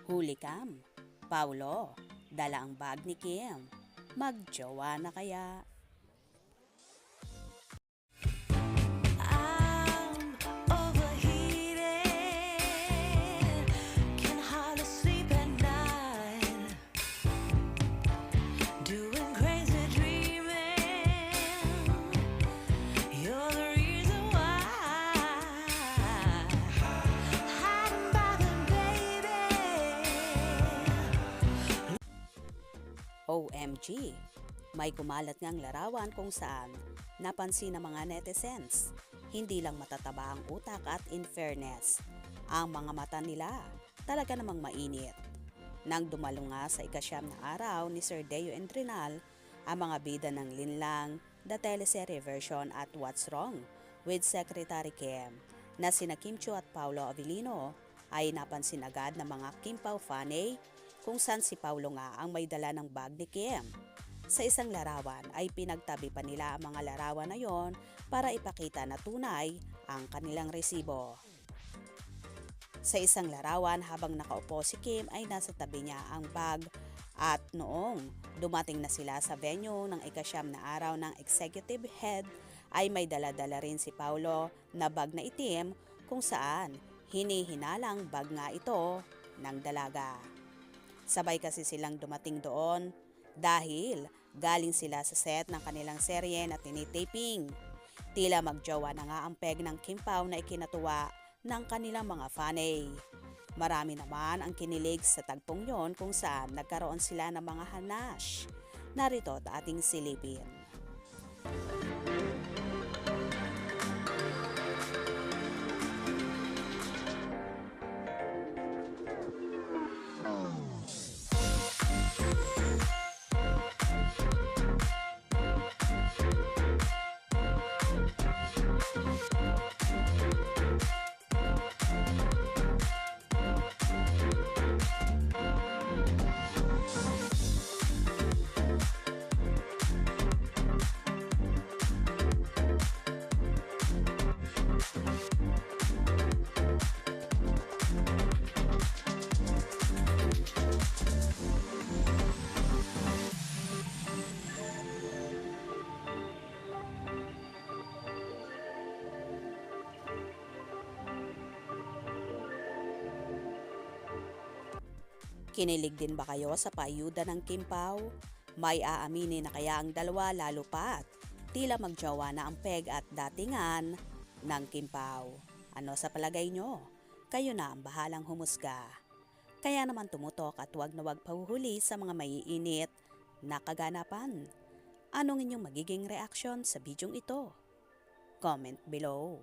Huli cam. Paulo, dala ang bag ni Kim. Magjowa na kaya? I'm overheated, can hardly sleep at night, doing crazy dreaming. You're the reason why, hiding by the baby. OMG! May kumalat ngang larawan kung saan napansin ng mga netizens. Hindi lang matataba ang utak at in fairness, ang mga mata nila talaga namang mainit. Nang dumalo nga sa ikasyam na araw ni Sir Deo Entrenal, ang mga bida ng Linlang, the teleserye version at What's Wrong with Secretary Kim na sina Kim Chiu at Paulo Avellino ay napansin agad ng mga Kim Pao fanay kung saan si Paulo nga ang may dala ng bag ni Kim. Sa isang larawan ay pinagtabi pa nila ang mga larawan na yon para ipakita na tunay ang kanilang resibo. Sa isang larawan habang nakaupo si Kim ay nasa tabi niya ang bag at noong dumating na sila sa venue ng ikasyam na araw ng executive head ay may dala-dala rin si Paulo na bag na itim kung saan hinihinalang bag nga ito ng dalaga. Sabay kasi silang dumating doon dahil galing sila sa set ng kanilang serye na tinitaping. Tila magjowa na nga ang peg ng Kim Pao na ikinatuwa ng kanilang mga fanay. Marami naman ang kinilig sa tagpong yon kung saan nagkaroon sila ng mga hanash. Narito at ating silipin. Kinilig din ba kayo sa paayuda ng Kim Pao? May aaminin na kaya ang dalawa lalo pat tila magjowa na ang peg at datingan ng Kim Pao. Ano sa palagay nyo? Kayo na ang bahalang humusga. Kaya naman tumutok at wag na wag pahuhuli sa mga maiinit na kaganapan. Anong inyong magiging reaksyon sa bidyong ito? Comment below.